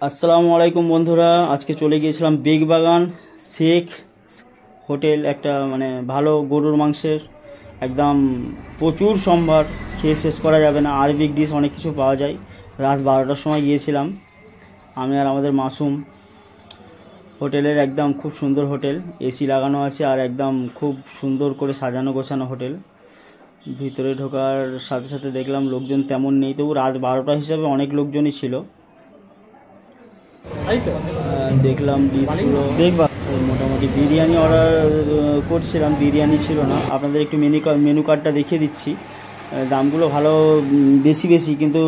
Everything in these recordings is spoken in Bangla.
আসসালামু আলাইকুম বন্ধুরা, আজকে চলে গিয়েছিলাম বেগবাগান শেখ হোটেল। একটা মানে ভালো গরুর মাংসের একদম প্রচুর সম্ভার, খেয়ে শেষ করা যাবে না। আরবিক ডিশ অনেক কিছু পাওয়া যায়। রাত 12টার সময় গিয়েছিলাম আমি আর আমাদের মাসুম। হোটেলের একদম খুব সুন্দর হোটেল, এসি লাগানো আছে আর একদম খুব সুন্দর করে সাজানো গোছানো হোটেল। ভিতরে ঢোকার সাথে সাথে দেখলাম লোকজন তেমন নেই, তবু রাত 12টা হিসাবে অনেক লোকজনই ছিল। দেখলাম ডিশগুলো, মোটামুটি বিরিয়ানি অর্ডার করছিলাম, বিরিয়ানি ছিল না। আপনাদের একটু মেনু কার্ডটা দেখিয়ে দিচ্ছি। দামগুলো ভালো, বেশি বেশি, কিন্তু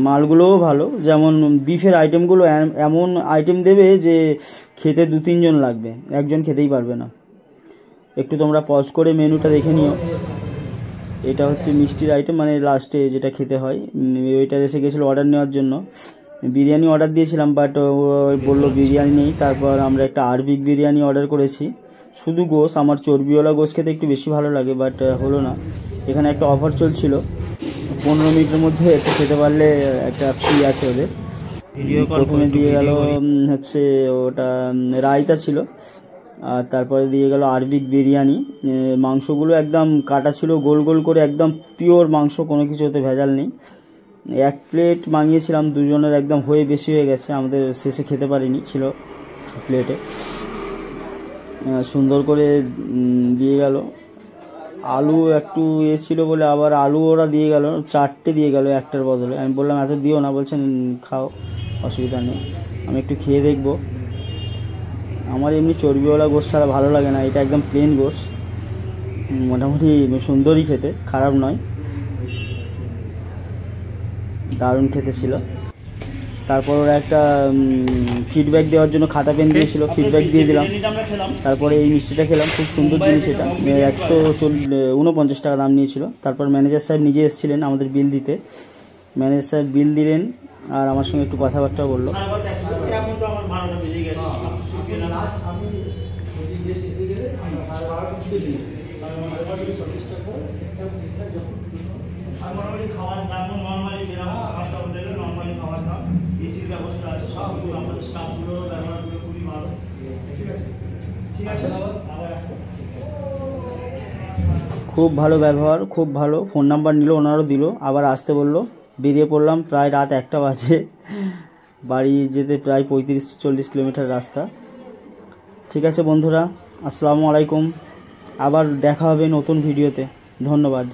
মালগুলোও ভালো। যেমন বিফের আইটেমগুলো এমন আইটেম দেবে যে খেতে 2-3 জন লাগবে, একজন খেতেই পারবে না। একটু তোমরা পজ করে মেনুটা দেখে নিও। এটা হচ্ছে মিষ্টির আইটেম, মানে লাস্টে যেটা খেতে হয়। ওইটা এসে গেছিলো অর্ডার নেওয়ার জন্য। বিরিয়ানি অর্ডার দিয়েছিলাম, বাট বললো বিরিয়ানি নেই। তারপর আমরা একটা আরবিক বিরিয়ানি অর্ডার করেছি, শুধু গোশ। আমার চর্বিওয়ালা গোশ খেতে একটু বেশি ভালো লাগে, বাট হলো না। এখানে একটা অফার চলছিল, 15 মিনিটের মধ্যে একটা খেতে পারলে একটা ফ্রি আছে ওদের। প্রথমে দিয়ে গেল হচ্ছে ওটা রায়তা ছিল, আর তারপরে দিয়ে গেল আরবিক বিরিয়ানি। মাংসগুলো একদম কাটা ছিল গোল গোল করে, একদম পিওর মাংস, কোনো কিছু ওতে ভেজাল নেই। 1 প্লেট মাঙিয়েছিলাম, দুজনের একদম হয়ে বেশি হয়ে গেছে, আমাদের শেষে খেতে পারিনি, ছিল প্লেটে। সুন্দর করে দিয়ে গেল। আলু একটু ছিল বলে আবার আলু ওরা দিয়ে গেল 4টে দিয়ে গেল একটার বদলে। আমি বললাম এত দিও না, বলছেন খাও, অসুবিধা নেই, আমি একটু খেয়ে দেখবো। আমার এমনি চর্বিওয়ালা গোশ ছাড়া ভালো লাগে না, এটা একদম প্লেন গোশ। মোটামুটি সুন্দরই খেতে, খারাপ নয়, দারুণ খেতে ছিল। তারপর ওরা একটা ফিডব্যাক দেওয়ার জন্য খাতা পেন দিয়েছিল, ফিডব্যাক দিয়ে দিলাম। তারপরে এই মিষ্টিটা খেলাম, খুব সুন্দর জিনিস এটা। 149 টাকা দাম নিয়েছিল। তারপর ম্যানেজার সাহেব নিজে এসেছিলেন আমাদের বিল দিতে। ম্যানেজার সাহেব বিল দিলেন আর আমার সঙ্গে একটু কথাবার্তা বললো। খাওয়ার দাম নর্মালি যেরকম 5টা হোটেলে নর্মালি খাওয়ার দাম, এসির ব্যবস্থা আছে, সব কিছু আমাদের স্টাফগুলো ব্যবহার করে খুবই ভালো। ঠিক আছে, ঠিক আছে, খুব ভালো ব্যবহার, খুব ভালো। ফোন নাম্বার নিল, ওনারও দিল, আবার আসতে বললো। বেরিয়ে পড়লাম, প্রায় রাত 1টা বাজে। বাড়ি যেতে প্রায় 35-40 কিলোমিটার রাস্তা। ঠিক আছে বন্ধুরা, আসসালামু আলাইকুম। আবার দেখা হবে নতুন ভিডিওতে। ধন্যবাদ।